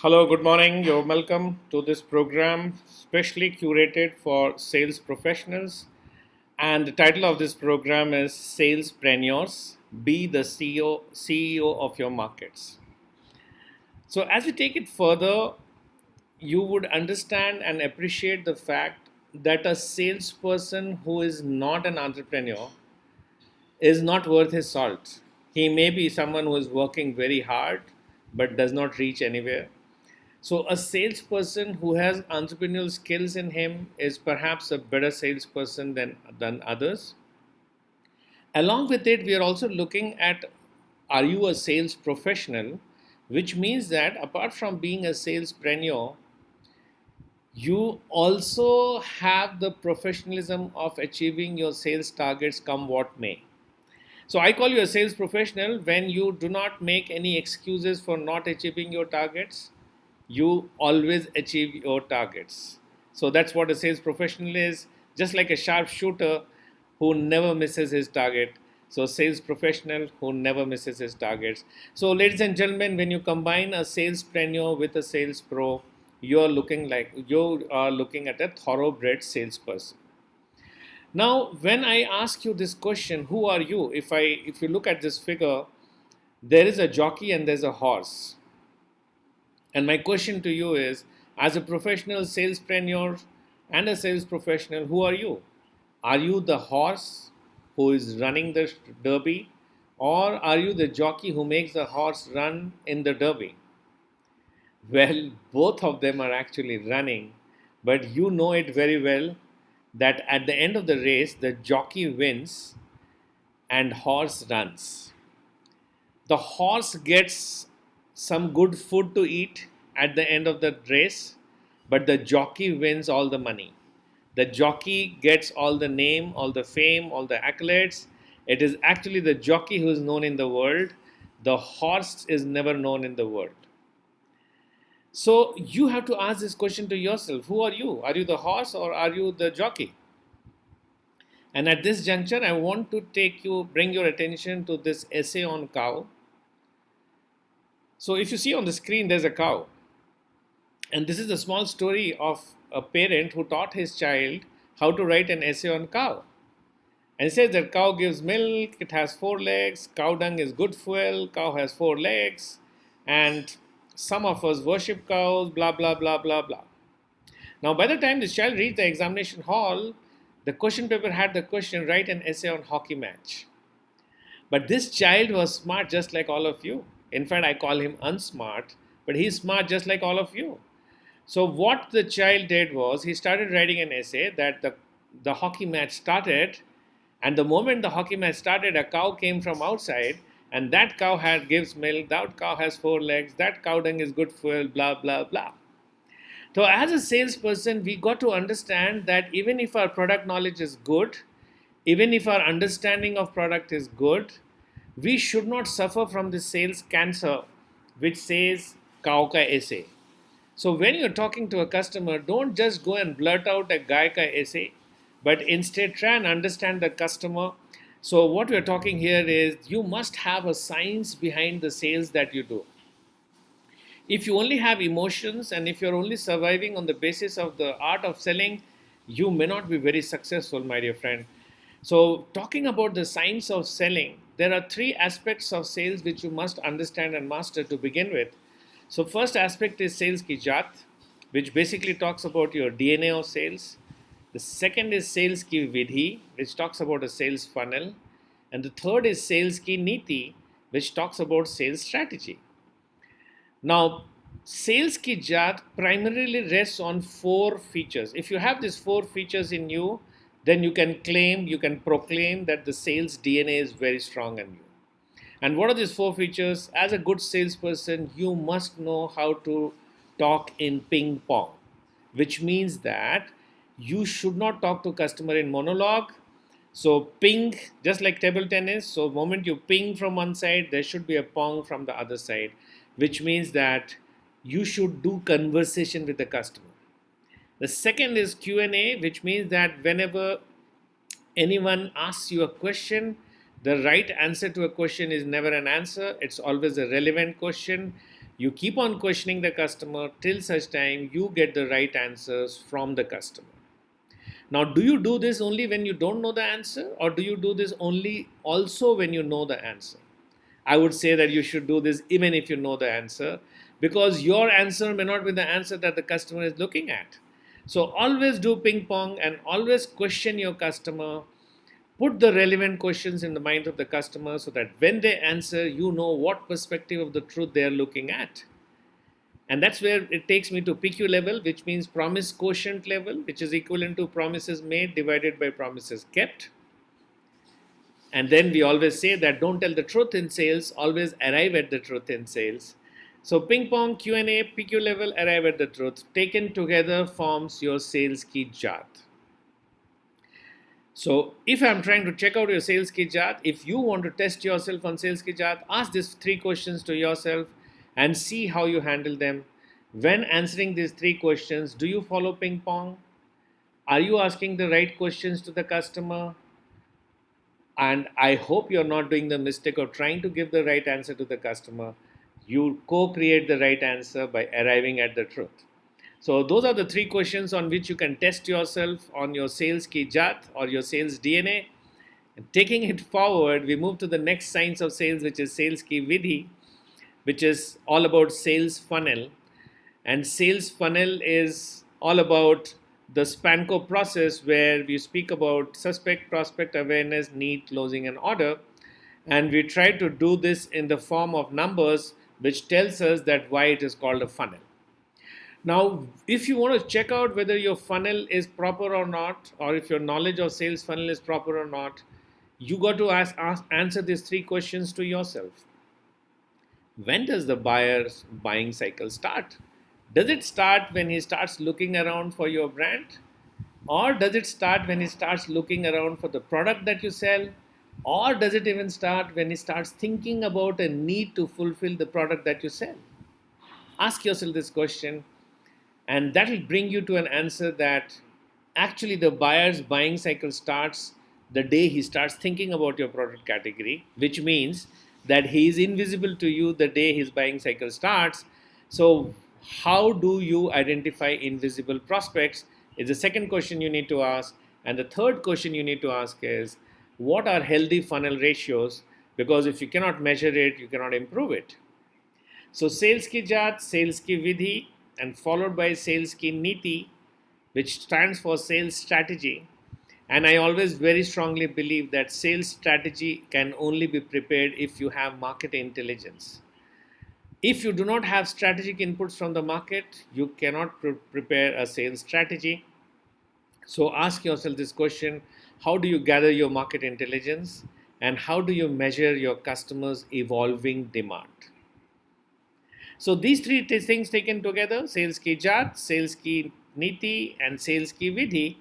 Hello, good morning. You're welcome to this program, specially curated for sales professionals. And the title of this program is Salespreneurs. Be the CEO of your markets. So, as we take it further, you would understand and appreciate the fact that a salesperson who is not an entrepreneur is not worth his salt. He may be someone who is working very hard but does not reach anywhere. So, a salesperson who has entrepreneurial skills in him is perhaps a better salesperson than others. Along with it, we are also looking at, are you a sales professional? Which means that apart from being a salespreneur, you also have the professionalism of achieving your sales targets come what may. So I call you a sales professional when you do not make any excuses for not achieving your targets. You always achieve your targets. So that's what a sales professional is, just like a sharpshooter who never misses his target. So sales professional who never misses his targets. So ladies and gentlemen, when you combine a salespreneur with a sales pro, you are looking at a thoroughbred salesperson. Now, when I ask you this question, who are you? If you look at this figure, there is a jockey and there's a horse. And my question to you is, as a professional salespreneur and a sales professional, who are you? Are you the horse who is running the derby, or are you the jockey who makes the horse run in the derby? Well, both of them are actually running, but you know it very well that at the end of the race, the jockey wins and horse runs. The horse gets some good food to eat at the end of the race, but the jockey wins all the money. The jockey gets all the name, all the fame, all the accolades. It is actually the jockey who is known in the world. The horse is never known in the world. So you have to ask this question to yourself: who are you? Are you the horse or are you the jockey? And at this juncture, I want to bring your attention to this essay on cow. So if you see on the screen, there's a cow. And this is a small story of a parent who taught his child how to write an essay on cow. And it says that cow gives milk, it has four legs, cow dung is good fuel, cow has four legs, and some of us worship cows, blah, blah, blah, blah, blah. Now, by the time this child reached the examination hall, the question paper had the question, write an essay on hockey match. But this child was smart just like all of you. In fact, I call him unsmart, but he's smart just like all of you. So, what the child did was he started writing an essay that the hockey match started, and the moment the hockey match started, a cow came from outside, and that cow gives milk, that cow has four legs, that cow dung is good fuel, blah, blah, blah. So, as a salesperson, we got to understand that even if our product knowledge is good, even if our understanding of product is good, we should not suffer from the sales cancer which says cow ka essay. So when you're talking to a customer, don't just go and blurt out a guy ka essay, but instead try and understand the customer. So what we're talking here is you must have a science behind the sales that you do. If you only have emotions and if you're only surviving on the basis of the art of selling, you may not be very successful, my dear friend. So, talking about the science of selling, there are three aspects of sales which you must understand and master to begin with. So, first aspect is sales ki Jaat, which basically talks about your DNA of sales. The second is sales ki Vidhi, which talks about a sales funnel. And the third is sales ki Niti, which talks about sales strategy. Now, sales ki Jaat primarily rests on four features. If you have these four features in you, then you can proclaim that the sales DNA is very strong in you. And what are these four features? As a good salesperson, you must know how to talk in ping pong, which means that you should not talk to customer in monologue. So ping, just like table tennis. So moment you ping from one side, there should be a pong from the other side, which means that you should do conversation with the customer. The second is Q&A, which means that whenever anyone asks you a question, the right answer to a question is never an answer. It's always a relevant question. You keep on questioning the customer till such time you get the right answers from the customer. Now, do you do this only when you don't know the answer, or do you do this only also when you know the answer? I would say that you should do this even if you know the answer, because your answer may not be the answer that the customer is looking at. So always do ping pong and always question your customer. Put the relevant questions in the mind of the customer so that when they answer, you know what perspective of the truth they are looking at. And that's where it takes me to PQ level, which means promise quotient level, which is equivalent to promises made divided by promises kept. And then we always say that don't tell the truth in sales, always arrive at the truth in sales. So ping pong, Q&A, PQ level, arrive at the truth. Taken together forms your sales key Jaat. So if I'm trying to check out your sales key Jaat, if you want to test yourself on sales key Jaat, ask these 3 questions to yourself and see how you handle them. When answering these 3 questions, do you follow ping pong? Are you asking the right questions to the customer? And I hope you're not doing the mistake of trying to give the right answer to the customer. You co-create the right answer by arriving at the truth. So those are the 3 questions on which you can test yourself on your sales key Jaat or your sales DNA. And taking it forward, we move to the next science of sales, which is sales key Vidhi, which is all about sales funnel. And sales funnel is all about the SPANCO process, where we speak about suspect, prospect, awareness, need, closing, and order. And we try to do this in the form of numbers, which tells us that why it is called a funnel. Now, if you want to check out whether your funnel is proper or not, or if your knowledge of sales funnel is proper or not, you got to answer these 3 questions to yourself. When does the buyer's buying cycle start? Does it start when he starts looking around for your brand? Or does it start when he starts looking around for the product that you sell? Or does it even start when he starts thinking about a need to fulfill the product that you sell? Ask yourself this question, and that will bring you to an answer that actually the buyer's buying cycle starts the day he starts thinking about your product category, which means that he is invisible to you the day his buying cycle starts. So how do you identify invisible prospects is the second question you need to ask. And the third question you need to ask is, what are healthy funnel ratios? Because if you cannot measure it, you cannot improve it. So sales ki Jaat, sales ki Vidhi, and followed by sales ki Niti, which stands for sales strategy. And I always very strongly believe that sales strategy can only be prepared if you have market intelligence. If you do not have strategic inputs from the market, you cannot prepare a sales strategy. So ask yourself this question: how do you gather your market intelligence, and how do you measure your customers' evolving demand? So these 3 things taken together, sales ki Jaat, sales ki Niti, and sales ki Vidhi,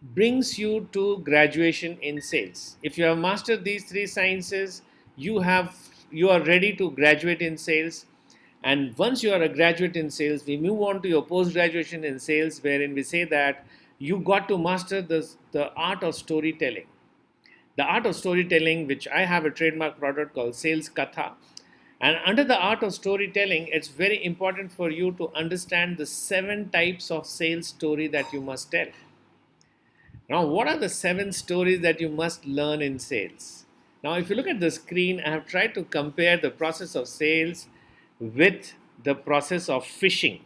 brings you to graduation in sales. If you have mastered these 3 sciences, you are ready to graduate in sales. And once you are a graduate in sales, we move on to your post graduation in sales, wherein we say that you got to master the art of storytelling. The art of storytelling, which I have a trademark product called Sales Katha. And under the art of storytelling, it's very important for you to understand the 7 types of sales story that you must tell. Now, what are the 7 stories that you must learn in sales? Now, if you look at the screen, I have tried to compare the process of sales with the process of fishing.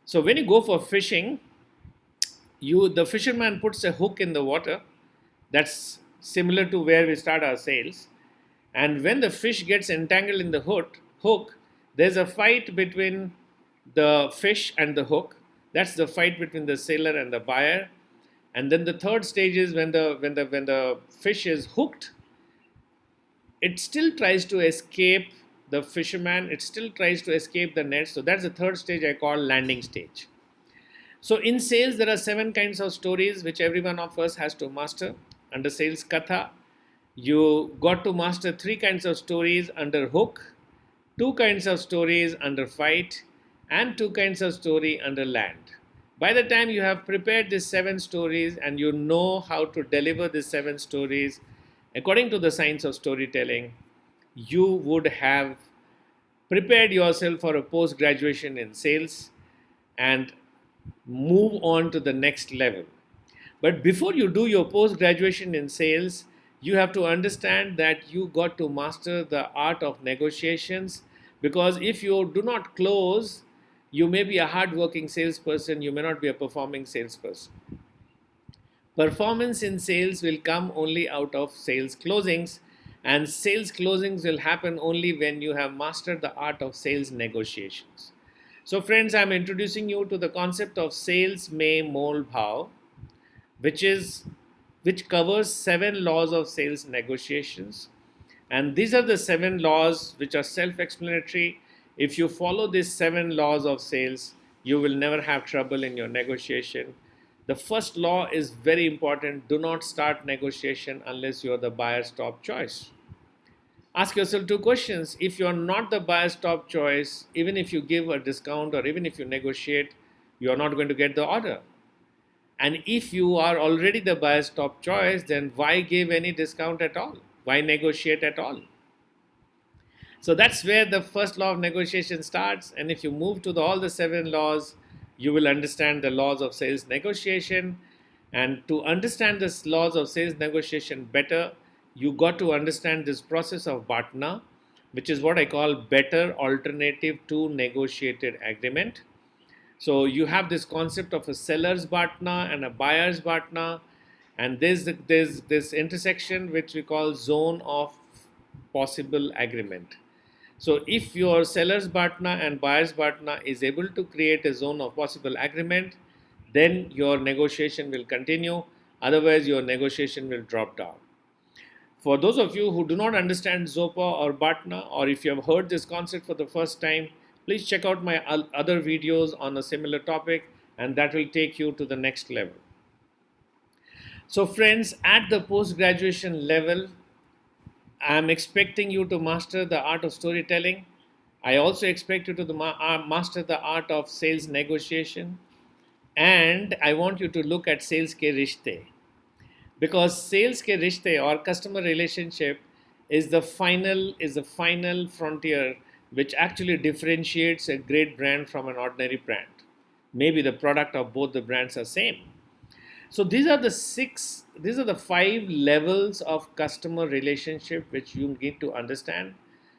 So when you go for fishing, the fisherman puts a hook in the water. That's similar to where we start our sales. And when the fish gets entangled in the hook, there's a fight between the fish and the hook. That's the fight between the seller and the buyer. And then the third stage is when the fish is hooked, it still tries to escape the fisherman. It still tries to escape the net. So that's the third stage I call landing stage. So in sales, there are 7 kinds of stories which every one of us has to master. Under sales Katha, you got to master 3 kinds of stories under hook, 2 kinds of stories under fight, and 2 kinds of story under land. By the time you have prepared these 7 stories and you know how to deliver these 7 stories according to the science of storytelling, you would have prepared yourself for a post graduation in sales, and move on to the next level. But before you do your post graduation in sales, you have to understand that you got to master the art of negotiations, because if you do not close, you may be a hard working salesperson, you may not be a performing salesperson. Performance in sales will come only out of sales closings, and sales closings will happen only when you have mastered the art of sales negotiations. So, friends, I'm introducing you to the concept of sales may Molbhav, which is which covers 7 laws of sales negotiations. And these are the 7 laws which are self-explanatory. If you follow these 7 laws of sales, you will never have trouble in your negotiation. The first law is very important. Do not start negotiation unless you are the buyer's top choice. Ask yourself 2 questions. If you are not the buyer's top choice, even if you give a discount or even if you negotiate, you are not going to get the order. And if you are already the buyer's top choice, then why give any discount at all? Why negotiate at all? So that's where the first law of negotiation starts. And if you move to all the 7 laws, you will understand the laws of sales negotiation. And to understand the laws of sales negotiation better, you got to understand this process of BATNA, which is what I call better alternative to negotiated agreement. So you have this concept of a seller's BATNA and a buyer's BATNA, and there's this intersection which we call zone of possible agreement. So if your seller's BATNA and buyer's BATNA is able to create a zone of possible agreement, then your negotiation will continue. Otherwise, your negotiation will drop down. For those of you who do not understand ZOPA or BATNA, or if you have heard this concept for the first time, please check out my other videos on a similar topic, and that will take you to the next level. So friends, at the post-graduation level, I'm expecting you to master the art of storytelling. I also expect you to master the art of sales negotiation. And I want you to look at sales Ke Rishte. Because sales Ke Rishte or customer relationship is the final frontier which actually differentiates a great brand from an ordinary brand. Maybe the product of both the brands are same. So these are the 5 levels of customer relationship which you need to understand.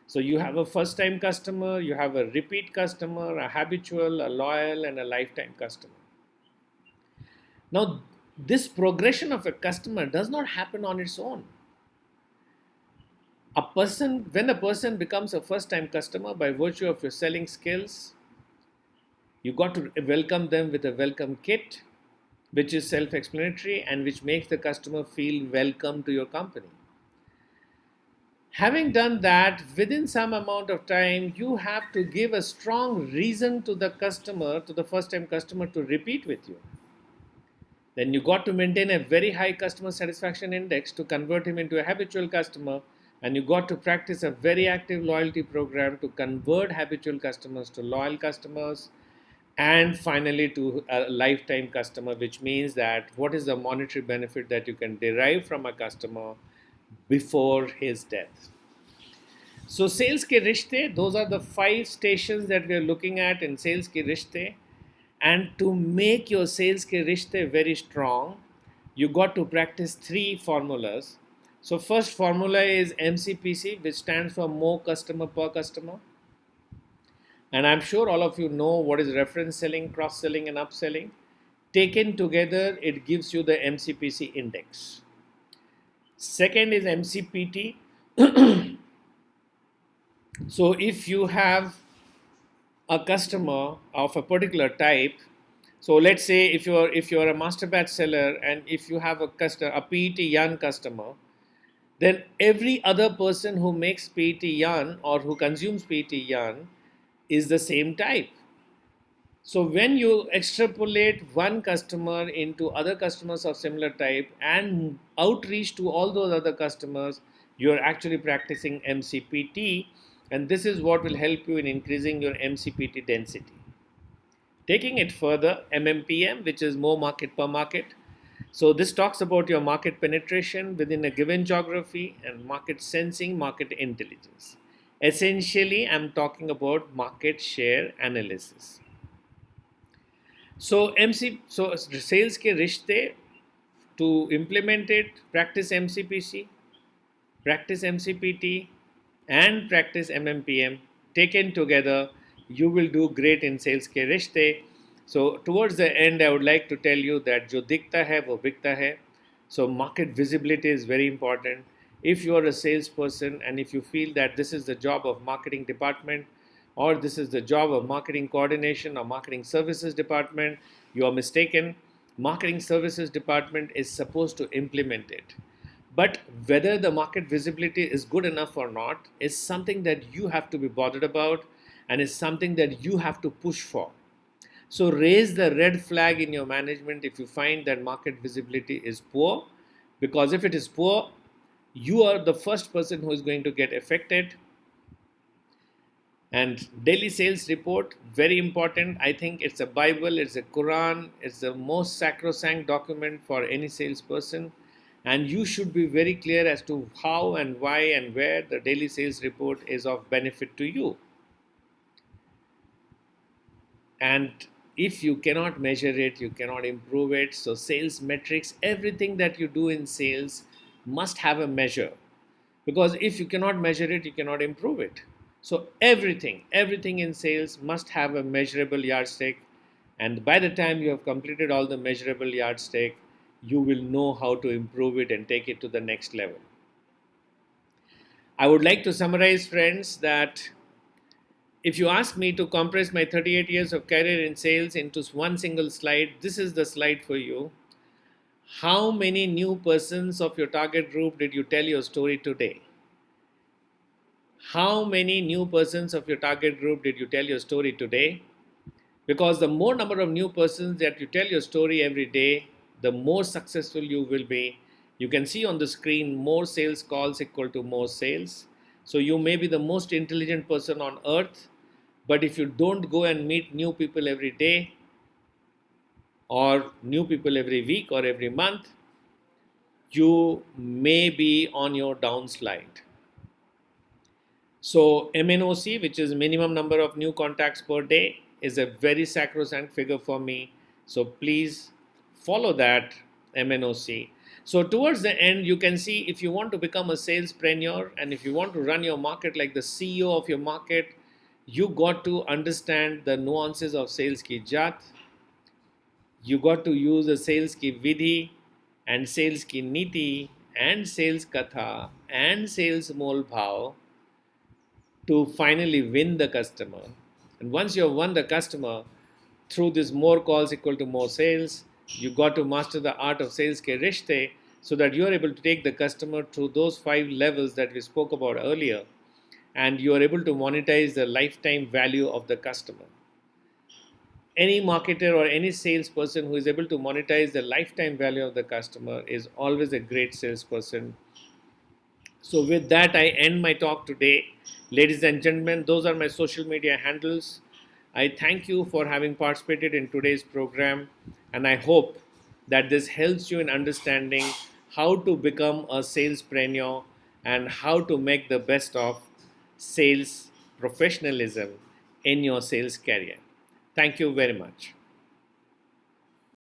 So you have a first time customer, you have a repeat customer, a habitual, a loyal, and a lifetime customer. Now, this progression of a customer does not happen on its own. When a person becomes a first time customer by virtue of your selling skills, you got to welcome them with a welcome kit, which is self-explanatory and which makes the customer feel welcome to your company. Having done that, within some amount of time, you have to give a strong reason to the customer, to the first-time customer, to repeat with you. Then you got to maintain a very high customer satisfaction index to convert him into a habitual customer, and you got to practice a very active loyalty program to convert habitual customers to loyal customers, and finally to a lifetime customer, which means that what is the monetary benefit that you can derive from a customer before his death. So sales Ke Rishte, those are the 5 stations that we are looking at in sales Ke Rishte. And to make your sales Ke Rishte very strong, you got to practice 3 formulas. So first formula is MCPC, which stands for more customer per customer. And I'm sure all of you know what is reference selling, cross-selling, and upselling. Taken together, it gives you the MCPC index. Second is MCPT. So if you have a customer of a particular type, so let's say if you're a master batch seller and if you have a PET yarn customer, then every other person who makes PET yarn or who consumes PET yarn is the same type. So when you extrapolate one customer into other customers of similar type and outreach to all those other customers, you are actually practicing MCPT, and this is what will help you in increasing your MCPT density. Taking it further, MMPM, which is more market per market. So this talks about your market penetration within a given geography and market sensing, market intelligence. Essentially, I'm talking about market share analysis. So sales ke rishte, to implement it, practice MCPC, practice MCPT, and practice MMPM. Taken together, you will do great in sales ke rishte. So towards the end, I would like to tell you that jo dikta hai wo bikta hai. So market visibility is very important. If you are a salesperson and if you feel that this is the job of marketing department, or this is the job of marketing coordination or marketing services department, you are mistaken. Marketing services department is supposed to implement it. But whether the market visibility is good enough or not is something that you have to be bothered about, and is something that you have to push for. So raise the red flag in your management if you find that market visibility is poor, because if it is poor, you are the first person who is going to get affected. And daily sales report, very important. I think it's a Bible, it's a Quran, it's the most sacrosanct document for any salesperson. And you should be very clear as to how and why and where the daily sales report is of benefit to you. And if you cannot measure it, you cannot improve it. So sales metrics, everything that you do in sales must have a measure, because if you cannot measure it, you cannot improve it. So everything in sales must have a measurable yardstick, and by the time you have completed all the measurable yardstick, you will know how to improve it and take it to the next level. I would like to summarize, friends, that if you ask me to compress my 38 years of career in sales into one single slide, this is the slide for you. How many new persons of your target group did you tell your story today? How many new persons of your target group did you tell your story today? Because the more number of new persons that you tell your story every day, the more successful you will be. You can see on the screen, more sales calls equal to more sales. So you may be the most intelligent person on earth, but if you don't go and meet new people every day, or new people every week or every month, you may be on your downslide. So MNOC, which is minimum number of new contacts per day, is a very sacrosanct figure for me. So please follow that MNOC. So towards the end, you can see if you want to become a salespreneur and if you want to run your market like the CEO of your market, you got to understand the nuances of sales ki Jaat. You got to use the sales ki Vidhi and sales ki Niti and sales Katha and sales Molbhav to finally win the customer. And once you have won the customer through this more calls equal to more sales, you got to master the art of sales Ke Rishte, so that you are able to take the customer through those 5 levels that we spoke about earlier, and you are able to monetize the lifetime value of the customer. Any marketer or any salesperson who is able to monetize the lifetime value of the customer is always a great salesperson. So with that, I end my talk today. Ladies and gentlemen, those are my social media handles. I thank you for having participated in today's program, and I hope that this helps you in understanding how to become a salespreneur and how to make the best of sales professionalism in your sales career. Thank you very much.